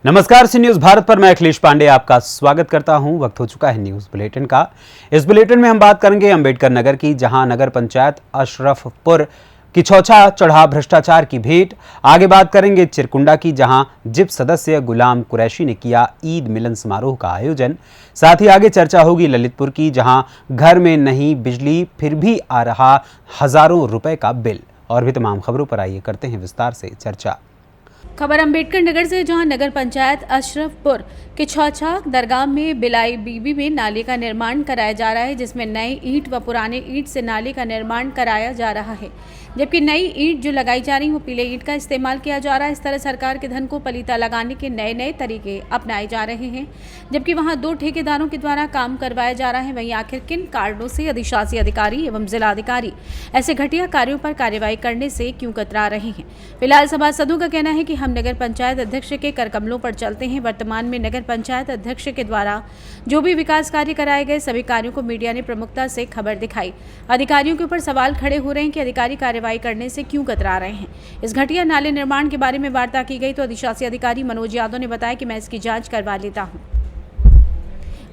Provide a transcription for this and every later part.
नमस्कार, सी न्यूज भारत पर मैं अखिलेश पांडे आपका स्वागत करता हूं। वक्त हो चुका है न्यूज बुलेटिन का। इस बुलेटिन में हम बात करेंगे अंबेडकर नगर की, जहां नगर पंचायत अशरफपुर की छौछा चढ़ा भ्रष्टाचार की भेंट। आगे बात करेंगे चिरकुंडा की, जहां जिप सदस्य गुलाम कुरैशी ने किया ईद मिलन समारोह का आयोजन। साथ ही आगे चर्चा होगी ललितपुर की, जहां घर में नहीं बिजली फिर भी आ रहा हजारों रुपए का बिल। और भी तमाम खबरों पर आइए करते हैं विस्तार से चर्चा। खबर अंबेडकर नगर से, जहां नगर पंचायत अशरफपुर के छौछा दरगाह में बिलाई बीबी में नाले का निर्माण कराया जा रहा है, जिसमें नई ईंट व पुराने ईंट से नाले का निर्माण कराया जा रहा है। जबकि नई ईंट जो लगाई जा रही है वो पीले ईंट का इस्तेमाल किया जा रहा है। इस तरह सरकार के धन को पलीता लगाने के नए नए तरीके अपनाए जा रहे हैं। जबकि वहां 2 ठेकेदारों के द्वारा काम करवाया जा रहा है, वहीं आखिर किन कारणों से अधिशासी अधिकारी एवं जिलाधिकारी ऐसे घटिया कार्यों पर कार्रवाई करने से क्यों कतरा रहे हैं। फिलहाल सभासदों का कहना है कि हम नगर पंचायत अध्यक्ष के करकमलों पर चलते हैं। वर्तमान में नगर पंचायत अध्यक्ष के द्वारा जो भी विकास कार्य कराए गए, सभी कार्यों को मीडिया ने प्रमुखता से खबर दिखाई। अधिकारियों के ऊपर सवाल खड़े हो रहे हैं कि अधिकारी कार्रवाई करने से क्यों कतरा रहे हैं। इस घटिया नाले निर्माण के बारे में वार्ता की गई तो अधिशासी अधिकारी मनोज यादव ने बताया कि मैं इसकी जांच करवा लेता हूं।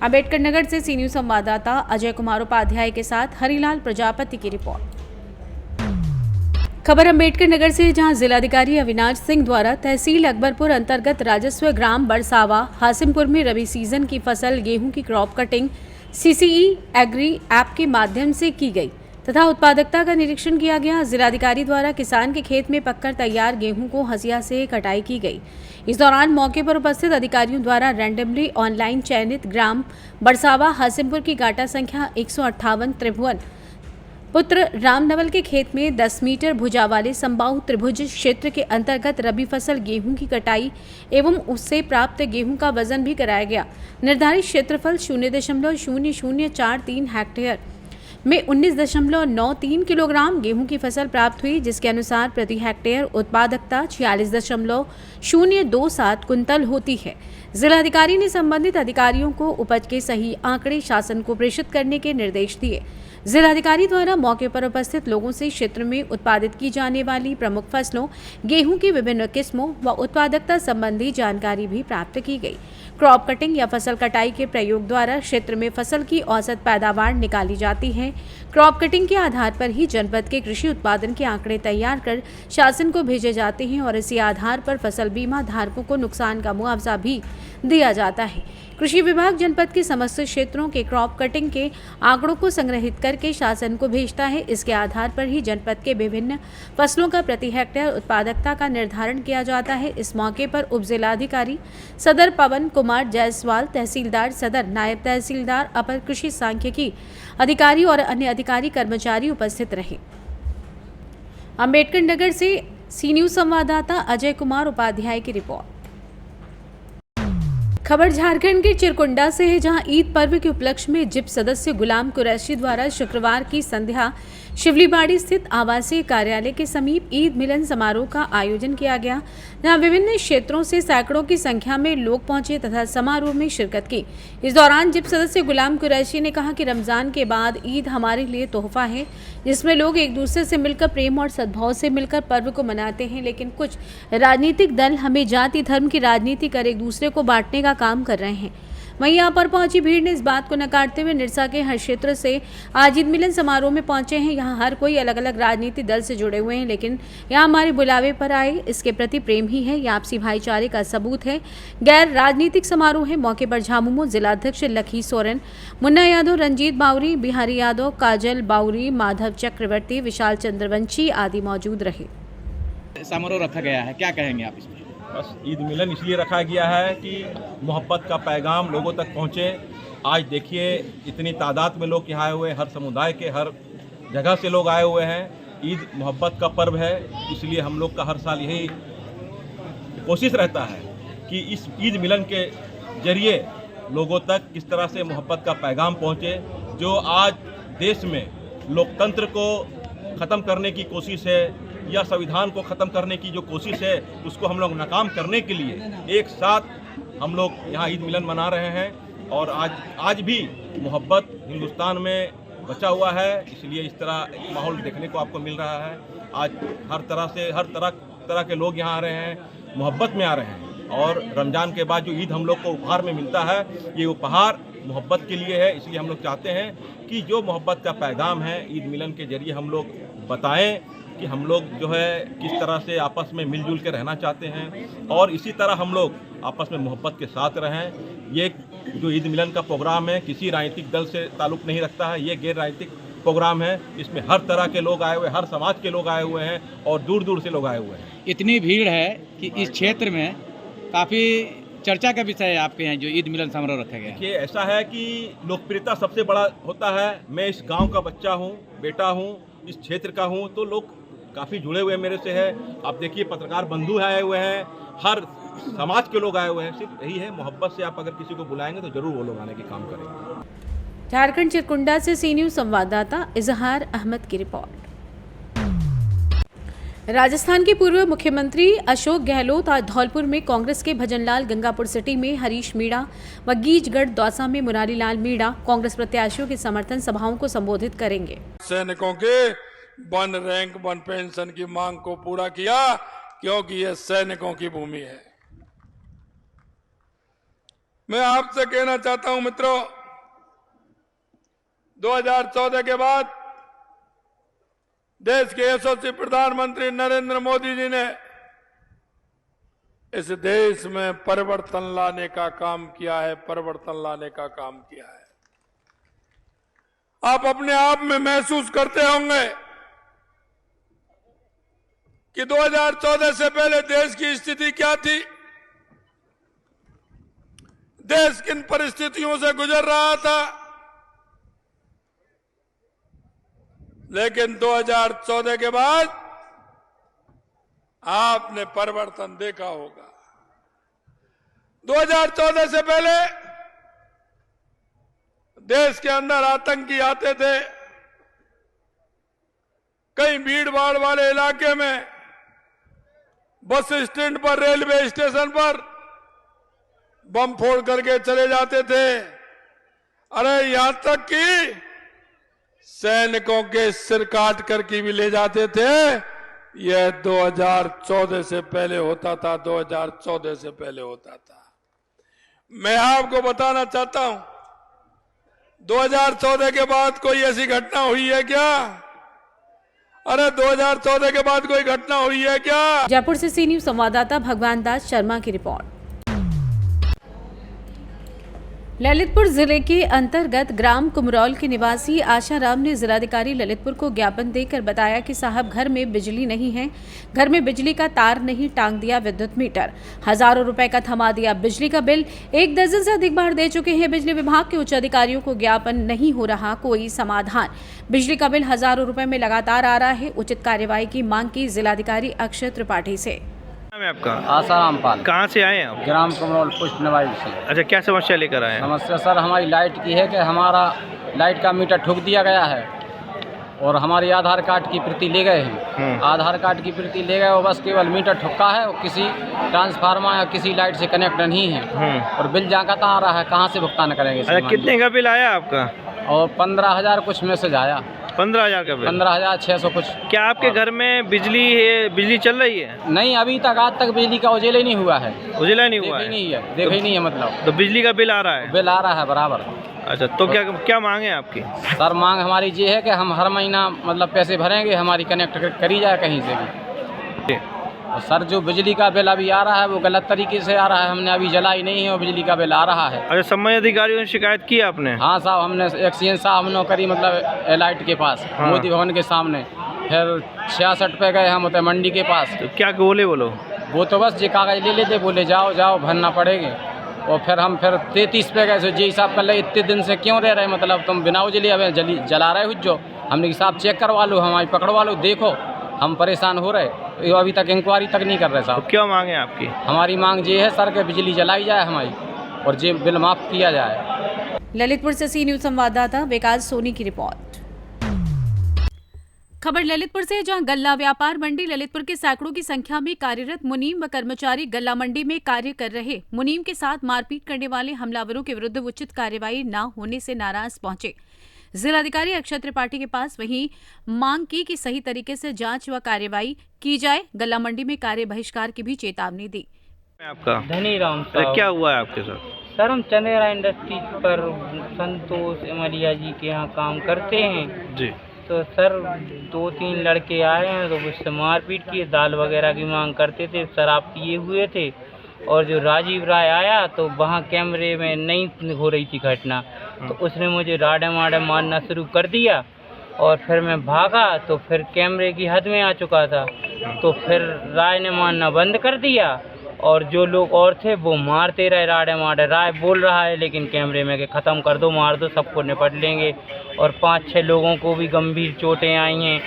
अंबेडकर नगर से सी न्यूज संवाददाता अजय कुमार उपाध्याय के साथ हरिलाल प्रजापति की रिपोर्ट। खबर अंबेडकर नगर से, जहां जिलाधिकारी अविनाश सिंह द्वारा तहसील अकबरपुर अंतर्गत राजस्व ग्राम बरसावा हासिमपुर में रबी सीजन की फसल गेहूं की crop cutting CCE agri app के माध्यम से की गई तथा उत्पादकता का निरीक्षण किया गया। जिलाधिकारी द्वारा किसान के खेत में पककर तैयार गेहूं को हंसिया से कटाई की गई। इस दौरान मौके पर उपस्थित अधिकारियों द्वारा रैंडमली ऑनलाइन चयनित ग्राम बरसावा हासिमपुर की गाटा संख्या 158 त्रिभुवन पुत्र रामनवल के खेत में 10 मीटर भुजा वाले संबाहु त्रिभुज क्षेत्र के अंतर्गत रबी फसल गेहूं की कटाई एवं उससे प्राप्त गेहूं का वजन भी कराया गया। निर्धारित क्षेत्रफल 0.0043 हेक्टेयर में 19.93 किलोग्राम गेहूं की फसल प्राप्त हुई, जिसके अनुसार प्रति हेक्टेयर उत्पादकता 46.027 कुंतल होती है। जिलाधिकारी ने संबंधित अधिकारियों को उपज के सही आंकड़े शासन को प्रेषित करने के निर्देश दिए। जिलाधिकारी द्वारा मौके पर उपस्थित लोगों से क्षेत्र में उत्पादित की जाने वाली प्रमुख फसलों गेहूं की विभिन्न किस्मों व उत्पादकता संबंधी जानकारी भी प्राप्त की गई। क्रॉप कटिंग या फसल कटाई के प्रयोग द्वारा क्षेत्र में फसल की औसत पैदावार निकाली जाती है। क्रॉप कटिंग के आधार पर ही जनपद के कृषि उत्पादन के आंकड़े तैयार कर शासन को भेजे जाते हैं और इसी आधार पर फसल बीमा धारकों को नुकसान का मुआवजा भी दिया जाता है। कृषि विभाग जनपद के समस्त क्षेत्रों के क्रॉप कटिंग के आंकड़ों को संग्रहित करके शासन को भेजता है। इसके आधार पर ही जनपद के विभिन्न फसलों का प्रति हेक्टेयर उत्पादकता का निर्धारण किया जाता है। इस मौके पर उप जिलाधिकारी सदर पवन कुमार जायसवाल, तहसीलदार सदर, नायब तहसीलदार, अपर कृषि सांख्यिकी अधिकारी और अन्य अधिकारी कर्मचारी उपस्थित रहे। अंबेडकर नगर से सी न्यूज संवाददाता अजय कुमार उपाध्याय की रिपोर्ट। खबर झारखंड के चिरकुंडा से है, जहां ईद पर्व के उपलक्ष्य में जिप सदस्य गुलाम कुरैशी द्वारा शुक्रवार की संध्या शिवलीबाड़ी स्थित आवासीय कार्यालय के समीप ईद मिलन समारोह का आयोजन किया गया, जहां विभिन्न क्षेत्रों से सैकड़ों की संख्या में लोग पहुंचे तथा समारोह में शिरकत की। इस दौरान जिप सदस्य गुलाम कुरैशी ने कहा कि रमजान के बाद ईद हमारे लिए तोहफा है, जिसमें लोग एक दूसरे से मिलकर प्रेम और सद्भाव से मिलकर पर्व को मनाते हैं। लेकिन कुछ राजनीतिक दल हमें जाति धर्म की राजनीति कर एक दूसरे को बांटने का काम कर रहे हैं। वहीं यहाँ पर पहुंची भीड़ ने इस बात को नकारते हुए निरसा के हर क्षेत्र से आज ईद मिलन समारोह में पहुंचे हैं। यहाँ हर कोई अलग अलग राजनीतिक दल से जुड़े हुए हैं, लेकिन यहाँ हमारे बुलावे पर आए इसके प्रति प्रेम ही है, यह आपसी भाईचारे का सबूत है। गैर राजनीतिक समारोह है। मौके पर झामुमो जिलाध्यक्ष लखी सोरेन, मुन्ना यादव, रंजीत बावरी, बिहारी यादव, काजल बावरी, माधव चक्रवर्ती, विशाल चंद्रवंशी आदि मौजूद रहे। समारोह रखा गया है, क्या कहेंगे आप इसमें? बस ईद मिलन इसलिए रखा गया है कि मोहब्बत का पैगाम लोगों तक पहुँचे। आज देखिए इतनी तादाद में लोग यहाँ आए हुए हैं, हर समुदाय के हर जगह से लोग आए हुए हैं। ईद मोहब्बत का पर्व है, इसलिए हम लोग का हर साल यही कोशिश रहता है कि इस ईद मिलन के जरिए लोगों तक किस तरह से मोहब्बत का पैगाम पहुँचे। जो आज देश में लोकतंत्र को ख़त्म करने की कोशिश है या संविधान को ख़त्म करने की जो कोशिश है, उसको हम लोग नाकाम करने के लिए एक साथ हम लोग यहाँ ईद मिलन मना रहे हैं। और आज भी मोहब्बत हिंदुस्तान में बचा हुआ है, इसलिए इस तरह एक माहौल देखने को आपको मिल रहा है। आज हर तरह के लोग यहाँ आ रहे हैं, मोहब्बत में आ रहे हैं। और रमज़ान के बाद जो ईद हम लोग को उपहार में मिलता है, ये उपहार मोहब्बत के लिए है। इसलिए हम लोग चाहते हैं कि जो मोहब्बत का पैगाम है ईद मिलन के जरिए हम लोग बताएं कि हम लोग जो है किस तरह से आपस में मिलजुल के रहना चाहते हैं और इसी तरह हम लोग आपस में मोहब्बत के साथ रहें। ये जो ईद मिलन का प्रोग्राम है किसी राजनीतिक दल से ताल्लुक़ नहीं रखता है, ये गैर राजनीतिक प्रोग्राम है। इसमें हर तरह के लोग आए हुए हैं, हर समाज के लोग आए हुए हैं और दूर दूर से लोग आए हुए हैं। इतनी भीड़ है कि इस क्षेत्र में काफ़ी चर्चा का विषय है आपके यहाँ जो ईद मिलन समारोह रखा गया है। देखिए, ऐसा है कि लोकप्रियता सबसे बड़ा होता है। मैं इस गांव का बच्चा हूं, बेटा हूं, इस क्षेत्र का हूं, तो लोग काफ़ी जुड़े हुए मेरे से है। आप देखिए, पत्रकार बंधु आए हुए हैं, हर समाज के लोग आए हुए हैं। सिर्फ यही है, मोहब्बत से आप अगर किसी को बुलाएंगे तो जरूर वो लोग आने के काम करेंगे। झारखंड चिरकुंडा से सी न्यूज़ संवाददाता इजहार अहमद की रिपोर्ट। राजस्थान के पूर्व मुख्यमंत्री अशोक गहलोत आज धौलपुर में कांग्रेस के भजनलाल गंगापुर सिटी में हरीश मीणा व गीजगढ़ दौसा में मुरारीलाल मीणा कांग्रेस प्रत्याशियों के समर्थन सभाओं को संबोधित करेंगे। सैनिकों के वन रैंक वन पेंशन की मांग को पूरा किया, क्योंकि यह सैनिकों की भूमि है। मैं आपसे कहना चाहता हूं मित्रों, 2014 के बाद देश के यशस्वी प्रधानमंत्री नरेंद्र मोदी जी ने इस देश में परिवर्तन लाने का काम किया है, परिवर्तन लाने का काम किया है। आप अपने आप में महसूस करते होंगे कि 2014 से पहले देश की स्थिति क्या थी, देश किन परिस्थितियों से गुजर रहा था। लेकिन 2014 के बाद आपने परिवर्तन देखा होगा। 2014 से पहले देश के अंदर आतंकी आते थे। कई भीड़ भाड़ वाले इलाके में, बस स्टैंड पर, रेलवे स्टेशन पर बम फोड़ करके चले जाते थे। अरे यहां तक कि सैनिकों के सिर काट करके भी ले जाते थे। यह 2014 से पहले होता था, 2014 से पहले होता था। मैं आपको बताना चाहता हूं, 2014 के बाद कोई ऐसी घटना हुई है क्या? अरे 2014 के बाद कोई घटना हुई है क्या? जयपुर से सी न्यूज़ संवाददाता भगवान दास शर्मा की रिपोर्ट। ललितपुर जिले के अंतर्गत ग्राम कुमरौल के निवासी आशाराम ने जिलाधिकारी ललितपुर को ज्ञापन देकर बताया कि साहब घर में बिजली नहीं है, घर में बिजली का तार नहीं टांग दिया विद्युत मीटर, हजारों रुपए का थमा दिया बिजली का बिल, 1 दर्जन से अधिक बार दे चुके हैं बिजली विभाग के उच्च अधिकारियों को ज्ञापन नहीं हो रहा कोई समाधान, बिजली का बिल हजारों रुपए में लगातार आ रहा है। उचित कार्यवाही की मांग की जिलाधिकारी अक्षय त्रिपाठी से। नाम है आपका? आसाराम पाल। कहाँ से आए हैं आप? ग्राम कमरौल पुष्ट नवाई से। अच्छा, क्या समस्या लेकर आए हैं? समस्या सर हमारी लाइट की है कि हमारा लाइट का मीटर ठुक दिया गया है और हमारी आधार कार्ड की प्रति ले गए हैं। आधार कार्ड की प्रति ले गए और बस केवल मीटर ठुका है और किसी ट्रांसफार्मर या किसी लाइट से कनेक्ट नहीं है और बिल जाता आ रहा है। कहाँ से भुगतान करेंगे? अच्छा, कितने का बिल आया आपका? और 15,000 कुछ मैसेज आया। 15,000 का बिल? 15,600 कुछ। क्या आपके घर में बिजली है? बिजली चल रही है? नहीं, अभी तक आज तक बिजली का उजाला ही नहीं हुआ है। उजाला नहीं हुआ है? देखा ही नहीं है मतलब। तो बिजली का बिल आ रहा है? बिल आ रहा है बराबर। अच्छा, तो क्या मांग है आपकी? सर मांग हमारी ये है कि हम हर महीना मतलब पैसे भरेंगे, हमारी कनेक्ट करी जाए कहीं से भी। और सर जो बिजली का बिल अभी आ रहा है वो गलत तरीके से आ रहा है। हमने अभी जलाई नहीं है और बिजली का बिल आ रहा है। अच्छा, संबंधित अधिकारियों ने शिकायत की आपने? हाँ साहब, हमने एक्सीडेंट साहब हमने करी मतलब एलाइट के पास, मोदी भवन के सामने। फिर 66 पे गए हम उतरे मंडी के पास। तो क्या बोले वो लोग? वो तो बस ये कागज ले लेते, बोले जाओ भरना पड़ेगा। और फिर हम 33 पे गए। तो जी साहब कल इतने दिन से क्यों रह रहे, मतलब तुम बिना उजली अब जला रहे हो जो। हमने साहब चेक करवा लो, हमारी पकड़वा लो, देखो हम परेशान हो रहे। अभी तक इंक्वायरी तक नहीं कर रहे साहब। तो क्या मांगे आपकी? हमारी मांग ये है सर कि बिजली जलाई जाए हमारी और ये बिल माफ किया जाए। ललितपुर से सी न्यूज़ संवाददाता विकास सोनी की रिपोर्ट। खबर ललितपुर से, जहां गल्ला व्यापार मंडी ललितपुर के सैकड़ों की संख्या में कार्यरत मुनीम व कर्मचारी गल्ला मंडी में कार्य कर रहे मुनीम के साथ मारपीट करने वाले हमलावरों के विरुद्ध उचित कार्यवाही न होने से नाराज पहुंचे जिलाधिकारी अक्षय त्रिपाठी के पास। वहीं मांग की कि सही तरीके से जांच व कार्यवाही की जाए। गल्ला मंडी में कार्य बहिष्कार की भी चेतावनी दी। आपका धनी राम अरे साहब। क्या हुआ है आपके साथ? सर हम चंदेरा इंडस्ट्रीज पर संतोष इमलिया जी के यहाँ काम करते हैं। जी। तो सर 2-3 लड़के आए हैं तो उससे मारपीट की, दाल वगैरह की मांग करते थे, शराब पिए हुए थे। और जो राजीव राय आया तो वहाँ कैमरे में नहीं हो रही थी घटना, तो उसने मुझे राडे माडे मारना शुरू कर दिया। और फिर मैं भागा तो फिर कैमरे की हद में आ चुका था, तो फिर राय ने मारना बंद कर दिया और जो लोग और थे वो मारते रहे राडे माडे। राय बोल रहा है लेकिन कैमरे में कि ख़त्म कर दो, मार दो, सबको निपट लेंगे। और 5-6 लोगों को भी गंभीर चोटें आई हैं।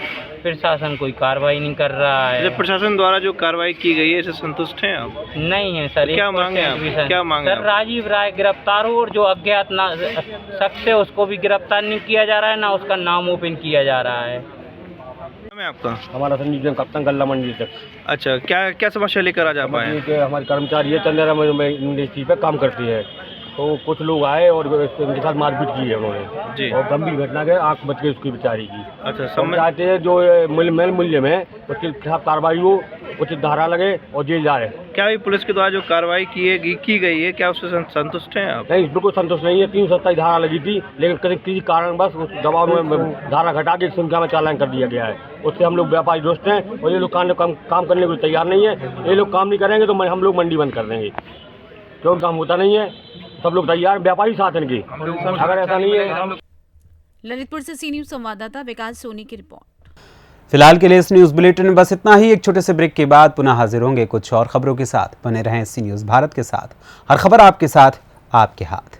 प्रशासन कोई कार्रवाई नहीं कर रहा है। जब प्रशासन द्वारा जो कार्रवाई की गई है इससे संतुष्ट हैं आप? नहीं है सर। क्या मांगे आप? क्या मांगे सर आप? राजीव राय गिरफ्तार हो और जो अज्ञात शख्स है उसको भी गिरफ्तार नहीं किया जा रहा है, ना उसका नाम ओपन किया जा रहा है। नाम है आपका? हमारा संजीव जैन कप्तान गल्ला मंडी तक। अच्छा, क्या क्या समस्या लेकर आज आप आए हैं? कि हमारे कर्मचारी है चंदेरा में इंडस्ट्री पे काम करती है, तो कुछ लोग आए और उनके साथ मारपीट की है उन्होंने जी। और गंभीर घटना के आंख बच गई उसकी बेचारी की। अच्छा, हम चाहते हैं जो मूल्य में उसके खिलाफ कार्रवाई हो, उचित धारा लगे और जेल जा रहे। क्या ये पुलिस के द्वारा जो कार्रवाई की गई है क्या उससे संतुष्ट हैं आप? नहीं, बिल्कुल संतुष्ट नहीं है। 327 धारा लगी थी लेकिन किसी कारण बस उस दबाव में धारा घटा के संख्या में चालान कर दिया गया है। उससे हम लोग व्यापारी दोस्त हैं और ये लोग काम करने को तैयार नहीं है। ये लोग काम नहीं करेंगे तो हम लोग मंडी बंद कर देंगे, क्योंकि काम होता नहीं है। सब लोग तैयार, व्यापारी साथ इनके। अगर ऐसा नहीं है। ललितपुर से सी न्यूज़ संवाददाता विकास सोनी की रिपोर्ट। फिलहाल के लिए इस न्यूज़ बुलेटिन में बस इतना ही। एक छोटे से ब्रेक के बाद पुनः हाजिर होंगे कुछ और खबरों के साथ। बने रहें सी न्यूज़ भारत के साथ। हर खबर आपके साथ, आपके हाथ।